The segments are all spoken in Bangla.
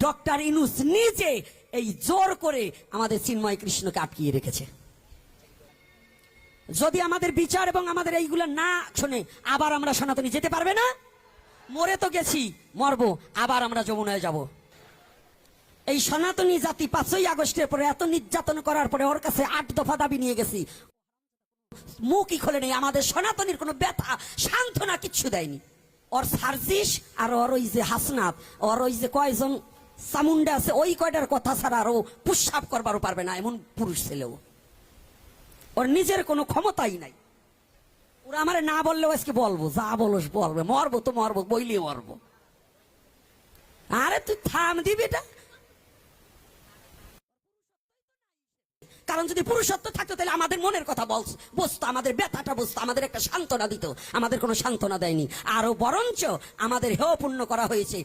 ডক্টর ইউনূস নিজে এই জোর করে আমাদের চিন্ময় কৃষ্ণকে আটকিয়ে রেখেছে। যদি আমাদের বিচার এবং আমাদের এইগুলো না শোনে, আবার আমরা সনাতনী যেতে পারবে না। মরে তো গেছি, মরবো, আবার আমরা যমুনায় যাব। এই সনাতনী জাতি 5ই আগস্টের পরে এত নির্যাতন করার পরে ওর কাছে 8 দফা দাবি নিয়ে গেছি, মুখই খোলে নেই। আমাদের সনাতনীর কোনো ব্যথা সান্ত্বনা কিচ্ছু দেয়নি। ওর সার্জিস আর ওর ওই যে হাসনাত, ওর ওই যে কয়জন চামুন্ডা আছে, ওই কয়টার কথা ছাড়া আরো পুষ্পাপ করবারও পারবে না এমন পুরুষ ছেলেও। ওর নিজের কোনো ক্ষমতাই নাই। ওরা আমারে না বললেও আজকে বলবো, যা বলো বলবে, মরবো তো মরবো, বইলে মরবো। আরে তুই থাম দিবি এটা, কারণ যদি পুরুষত্ব থাকতো তাহলে আমাদের মনের কথা বসতো, আমাদের ব্যথাটা বসতো, আমাদের একটা সান্ত্বনা দিত। আমাদের কোনো সান্ত্বনা দেয়নি, আরো বরঞ্চ আমাদের হেয়পূর্ণ করা হয়েছে।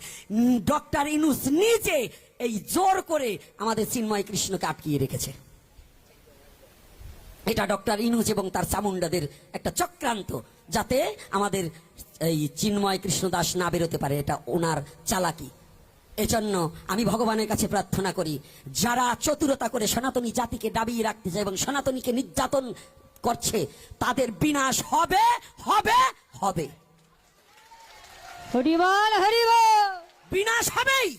ডক্টর ইউনূস নিজে এই জোর করে আমাদের চিন্ময় কৃষ্ণকে আটকিয়ে রেখেছে। এটা ডক্টর ইউনূস এবং তার চামুন্ডাদের একটা চক্রান্ত, যাতে আমাদের এই চিন্ময় কৃষ্ণ দাস না বেরোতে পারে। এটা ওনার চালাকি। এজন্য আমি ভগবানের কাছে প্রার্থনা করি, যারা চতুরতা করে সনাতনী জাতিকে দাবিয়ে রাখতে চায় এবং সনাতনীকে নির্যাতন করছে, তাদের বিনাশ হবে হবে হবে। হরি বল হরি বল। বিনাশ হবেই,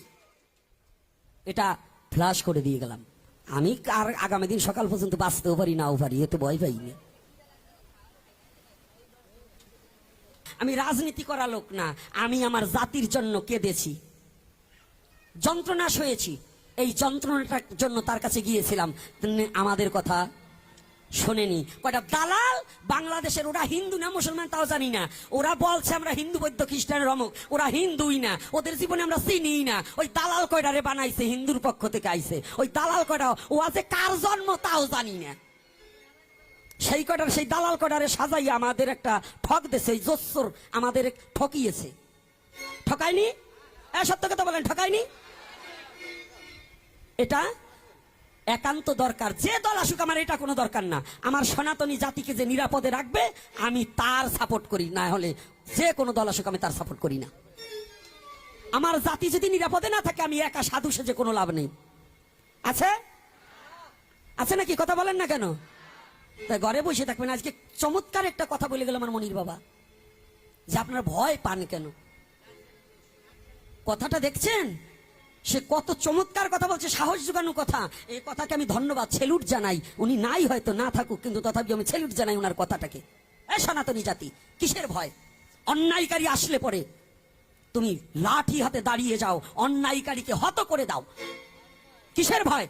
এটা ফ্লাশ করে দিয়ে গেলাম। আমি আর আগামী দিন সকাল পর্যন্ত বাঁচতেও পারি নাও পারি, এতে ভয় পাইনি। আমি রাজনীতি করা লোক না, আমি আমার জাতির জন্য কেঁদেছি, যন্ত্রণা সয়েছি। এই যন্ত্রণাটার জন্য তার কাছে গিয়েছিলাম, আমাদের কথা শোনেনি। কয়টা দালাল বাংলাদেশের, ওরা হিন্দু না মুসলমান তাও জানি না, ওরা বলছে আমরা হিন্দু বৌদ্ধ খ্রিস্টানের অমুক, ওরা হিন্দুই না, ওদের জীবনে আমরা চিনি না। ওই দালাল কয়টারে বানাইছে, হিন্দুর পক্ষ থেকে আইছে ওই দালাল কয়টা, ও আছে কার জন্ম তাও জানি না। সেই কয়টার, সেই দালাল কয়টারে সাজাই আমাদের একটা ঠক দেশে, এই জোচ্চর আমাদের ঠকিয়েছে। ঠকায়নি? সত্য কথা বলেন, ঠকায়নি? এটা একান্ত দরকার। যে দল আসুক, আমার এটা কোনো দরকার না। আমার সনাতনী জাতিকে যে নিরাপদে রাখবে আমি তার সাপোর্ট করি, না হলে যে কোনো দল আসুক আমি তার সাপোর্ট করি না। আমার জাতি যদি নিরাপদে না থাকে, আমি একা সাধু সেজে কোনো লাভ নেই। আছে আছে নাকি? কথা বলেন না কেন? তাই ঘরে বসে থাকবেন। আজকে চমৎকার একটা কথা বলে গেল আমার মনির বাবা, যে আপনারা ভয় পান কেন। কথাটা দেখছেন, সে কত চমৎকার কথা বলছে, সাহস জোগানো কথা। এই কথাকে আমি ধন্যবাদ, সেলুট জানাই। উনি নাই হয়তো, না থাকুক, কিন্তু তথাপি আমি সেলুট জানাই ওনার কথাটাকে। সনাতনী জাতি কিসের ভয়? অন্যায়কারী আসলে পরে তুমি লাঠি হাতে দাঁড়িয়ে যাও, অন্যায়কারীকে হত করে দাও। কিসের ভয়?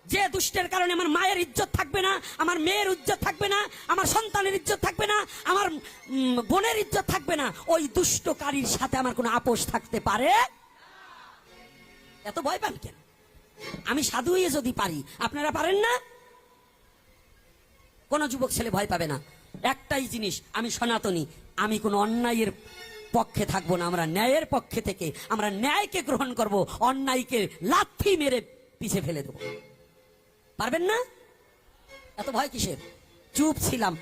যে দুষ্টের কারণে আমার মায়ের ইজ্জত থাকবে না, আমার মেয়ের ইজ্জত থাকবে না, আমার সন্তানের ইজ্জত থাকবে না, আমার বোনের ইজ্জত থাকবে না, ওই দুষ্টকারীর সাথে আমার কোনো আপোষ থাকতে পারে? এত ভয় পান কেন? আমি সাধু হয়ে যদি পারি, আপনারা পারেন না? কোন যুবক ছেলে ভয় পাবে না। একটাই জিনিস, আমি সনাতনী, আমি কোনো অন্যায়ের পক্ষে থাকবো না। আমরা ন্যায়ের পক্ষে থেকে আমরা ন্যায়কে গ্রহণ করব, অন্যায়কে লাথি মেরে পিছে ফেলে দেব। পারবেন না? এত ভয় কিসের? চুপ ছিলাম,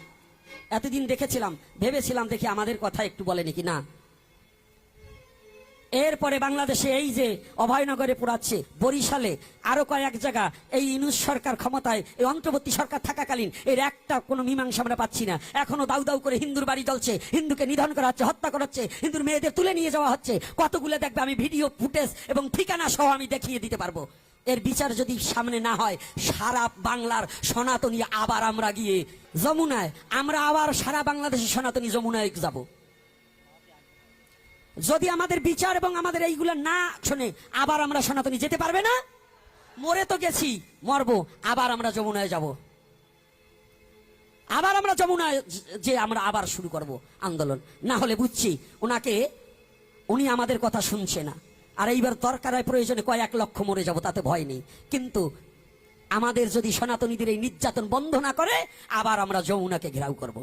এতদিন দেখেছিলাম, ভেবেছিলাম দেখি আমাদের কথা একটু বলে নাকি। না, এরপরে বাংলাদেশে এই যে অভয়নগরে পোড়াচ্ছে, বরিশালে, আরো কয়েক জায়গা, এই ইউনূস সরকার ক্ষমতায়, এই অন্তর্বর্তী সরকার থাকাকালীন এর একটা কোনো মীমাংসা আমরা পাচ্ছি না। এখনো দাউ দাউ করে হিন্দুর বাড়ি জ্বলছে, হিন্দুকে নিধন করা হচ্ছে, হত্যা করা হচ্ছে, হিন্দুর মেয়েদের তুলে নিয়ে যাওয়া হচ্ছে। কতগুলো দেখবে, আমি ভিডিও ফুটেজ এবং ঠিকানা সহ আমি দেখিয়ে দিতে পারবো। এর বিচার যদি সামনে না হয়, সারা বাংলার সনাতনী আবার আমরা গিয়ে যমুনায়, আমরা আবার সারা বাংলাদেশের সনাতনী যমুনায় যাব। যদি আমাদের বিচার এবং আমাদের এইগুলো না শোনে, আবার আমরা সনাতনী যেতে পারবে না। মরে তো গেছি, মরবো, আবার আমরা যমুনায় যাব। আবার আমরা যমুনায় যে আমরা আবার শুরু করব আন্দোলন। না হলে বুঝছি উনি আমাদের কথা শুনছে না। আর এইবার দরকার হয় প্রয়োজনে কয়েক লক্ষ মরে যাব, তাতে ভয় নেই। কিন্তু আমাদের যদি সনাতনীদের এই নির্যাতন বন্ধ না করে, আবার আমরা যমুনাকে ঘেরাও করব।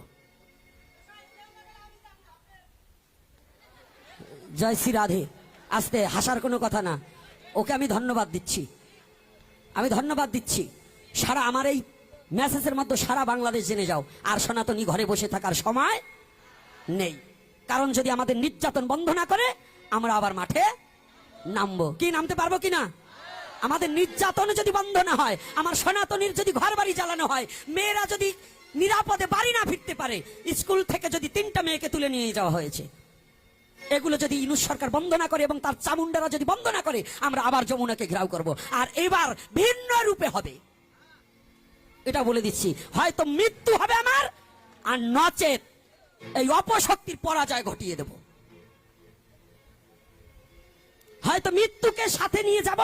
জয় শ্রী রাধে। আস্তে, হাসার কোনো কথা না। ওকে আমি ধন্যবাদ দিচ্ছি, আমি ধন্যবাদ দিচ্ছি। সারা আমার এই মেসেজের মধ্যে সারা বাংলাদেশ জেনে যাও, আর সনাতনী ঘরে বসে থাকার সময় নেই। কারণ যদি আমাদের নির্যাতন বন্ধ না করে, আমরা আবার মাঠে নামবো। কি নামতে পারবো কিনা? আমাদের নির্যাতন যদি বন্ধ না হয়, আমার সনাতনীর যদি ঘর বাড়ি জ্বালানো হয়, মেয়েরা যদি নিরাপদে বাড়ি না ফিরতে পারে, স্কুল থেকে যদি 3টা মেয়েকে তুলে নিয়ে যাওয়া হয়েছে, এগুলো যদি ইউনূস সরকার বন্ধ না করে এবং তার চামুন্ডারা যদি বন্ধ না করে, আমরা আবার যমুনাকে ঘেরাও করব। আর এবার ভিন্ন রূপে হবে, এটা বলে দিচ্ছি। হয়তো মৃত্যু হবে আমার, আর নচেত এই অপশক্তির পরাজয় ঘটিয়ে দেব। হয়তো মৃত্যুকে সাথে নিয়ে যাব,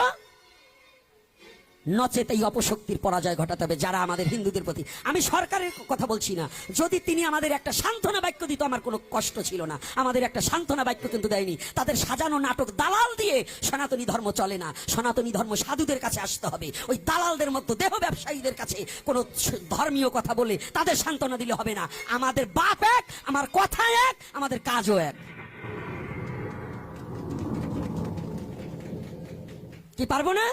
নচেত এই অপশক্তির পরাজয় ঘটাতে হবে যারা আমাদের হিন্দুদের প্রতি। আমি সরকারের কথা বলছি না, যদি তিনি আমাদের একটা সান্ত্বনা বাক্য দিত আমার কোনো কষ্ট ছিল না। আমাদের একটা সান্ত্বনা বাক্য কিন্তু দেয়নি। তাদের সাজানো নাটক, দালাল দিয়ে সনাতনী ধর্ম চলে না। সনাতনী ধর্ম সাধুদের কাছে আসতে হবে। ওই দালালদের মতো দেহ ব্যবসায়ীদের কাছে কোনো ধর্মীয় কথা বলে তাদের সান্ত্বনা দিলে হবে না। আমাদের বাপ এক, আমার কথা এক, আমাদের কাজও এক। কি পারবো না?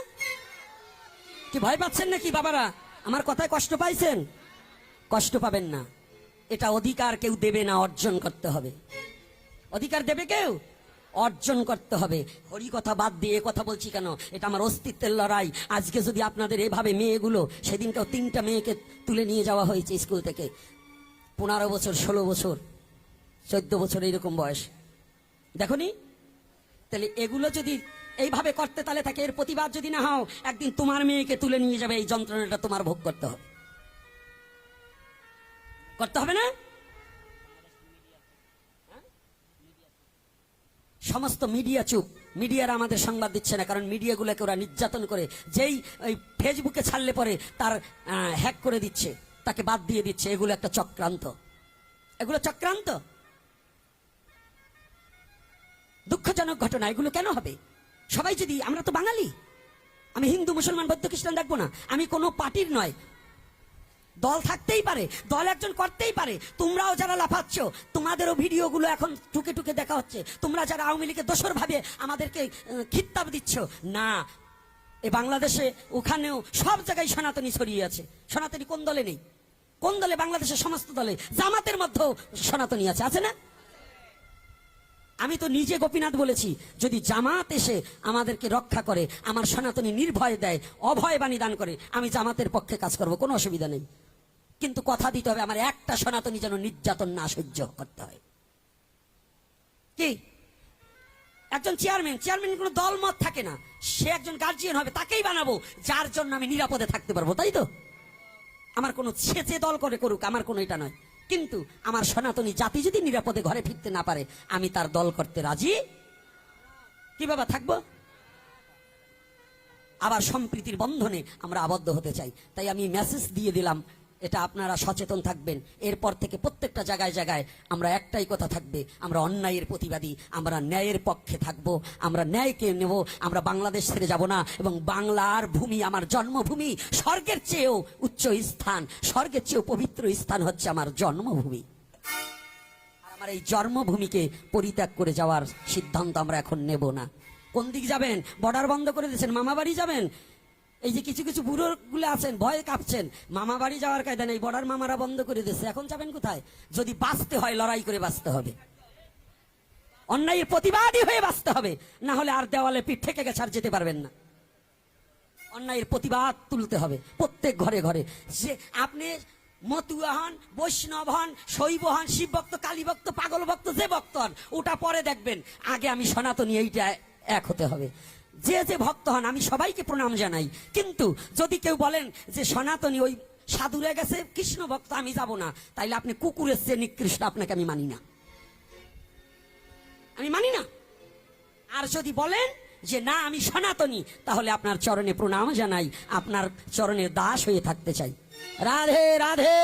কি ভয় পাচ্ছেন নাকি বাবারা? আমার কথায় কষ্ট পাইছেন? কষ্ট পাবেন না। এটা অধিকার কেউ দেবে না, অর্জন করতে হবে। অধিকার দেবে কেউ? অর্জন করতে হবে। হরি কথা বাদ দিয়ে কথা বলছি কেন? এটা আমার অস্তিত্বের লড়াই। আজকে যদি আপনাদের এভাবে মেয়েগুলো, সেদিনকেও 3টা মেয়েকে তুলে নিয়ে যাওয়া হয়েছে স্কুল থেকে, 15 বছর, 16 বছর, 14 বছর এইরকম বয়স, দেখনি? তাহলে এগুলো যদি এইভাবে করতে তাহলে থাকে, এর প্রতিবাদ যদি না হও, একদিন তোমার মেয়েকে তুলে নিয়ে যাবে, এই যন্ত্রণাটা তোমার ভোগ করতে হবে। করতে হবে না? সমস্ত মিডিয়া চুপ। মিডিয়ারা আমাদের সংবাদ দিচ্ছে না, কারণ মিডিয়াগুলোকে ওরা নির্যাতন করে, যেই ওই ফেসবুকে ছাড়লে পরে তার হ্যাক করে দিচ্ছে, তাকে বাদ দিয়ে দিচ্ছে। এগুলো একটা চক্রান্ত, এগুলো চক্রান্ত। দুঃখজনক ঘটনা। এগুলো কেন হবে? সবাই যদি, আমরা তো বাঙালি, আমি হিন্দু, মুসলমান, বৌদ্ধ, খ্রিস্টান দেখবো না। আমি কোনো পার্টির নয়। দল থাকতেই পারে, দল একজন করতেই পারে। তোমরাও যারা লাফাচ্ছ, তোমাদেরও ভিডিওগুলো এখন টুকে টুকে দেখা হচ্ছে। তোমরা যারা আওয়ামী লীগের দোসর ভাবে আমাদেরকে খিতাব দিচ্ছ, না, এ বাংলাদেশে ওখানেও সব জায়গায় সনাতনী ছড়িয়ে আছে। সনাতনী কোন দলে নেই? কোন দলে? বাংলাদেশের সমস্ত দলে। জামাতের মধ্যেও সনাতনী আছে, আছে না? আমি তো নিজে গোপীনাথ বলেছি, যদি জামাত এসে আমাদেরকে রক্ষা করে, আমার সনাতনী নির্ভয় দেয়, অভয় বাণী দান করে, আমি জামাতের পক্ষে কাজ করব, কোনো অসুবিধা নেই। কিন্তু কথা দিতে হবে, আমার একটা সনাতনী যেন নির্যাতন না সহ্য করতে হয়। কি? একজন চেয়ারম্যান কোনো দল মত থাকে না, সে একজন গার্জিয়ান হবে, তাকেই বানাবো যার জন্য আমি নিরাপদে থাকতে পারবো, তাই তো? আমার কোনো যে দল করে করুক, আমার কোনো এটা নয়। কিন্তু আমার সনাতনী জাতি যদি নিরাপদে ঘরে ফিরতে না পারে, আমি তার দল করতে রাজি কি বাবা থাকবো? আবার সম্প্রীতির বন্ধনে আমরা আবদ্ধ হতে চাই। তাই আমি মেসেজ দিয়ে দিলাম, এটা আপনারা সচেতন থাকবেন। এরপর থেকে প্রত্যেকটা জায়গায় জায়গায় আমরা একটাই কথা থাকবে, আমরা অন্যায়ের প্রতিবাদী, আমরা ন্যায়ের পক্ষে থাকব, আমরা ন্যায়কে নেব। আমরা বাংলাদেশ ছেড়ে যাব না, এবং বাংলার ভূমি আমার জন্মভূমি। স্বর্গের চেয়েও উচ্চ স্থান, স্বর্গের চেয়েও পবিত্র স্থান হচ্ছে আমার জন্মভূমি। আর আমার এই জন্মভূমিকে পরিত্যাগ করে যাওয়ার সিদ্ধান্ত আমরা এখন নেব না। কোন দিক যাবেন? বর্ডার বন্ধ করে দিয়েছেন, মামা বাড়ি যাবেন? এই যে কিছু কিছু বুড়ো গুলো আছেন, ভয়ে কাঁপছেন, মামা বাড়ি যাওয়ার কায়দা নেই, বর্ডার মামারা বন্ধ করে দিয়েছে, এখন যাবেন কোথায়? যদি বাঁচতে হয়, লড়াই করে বাঁচতে হবে, অন্যায়ের প্রতিবাদী হয়ে বাঁচতে হবে, না হলে আর দেওয়ালে পিঠ থেকে গেছে, আর যেতে পারবেন না। অন্যায়ের প্রতিবাদ তুলতে হবে প্রত্যেক ঘরে ঘরে। যে আপনি মতুয়া হন, বৈষ্ণব হন, শৈব হন, শিব ভক্ত, কালী ভক্ত, পাগল ভক্ত, যে ভক্ত হন, ওটা পরে দেখবেন। আগে আমি সনাতনী, এইটা এক হতে হবে। যে যে ভক্ত হন, আমি সবাইকে প্রণাম জানাই। কিন্তু যদি কেউ বলেন যে সনাতনী ওই সাধুরে গেছে, কৃষ্ণ ভক্ত, আমি যাব না, তাইলে আপনি কুকুরের চেয়ে নিকৃষ্ট, আপনাকে আমি মানি না, আমি মানি না। আর যদি বলেন যে না আমি সনাতনী, তাহলে আপনার চরণে প্রণাম জানাই, আপনার চরণের দাস হয়ে থাকতে চাই। রাধে রাধে।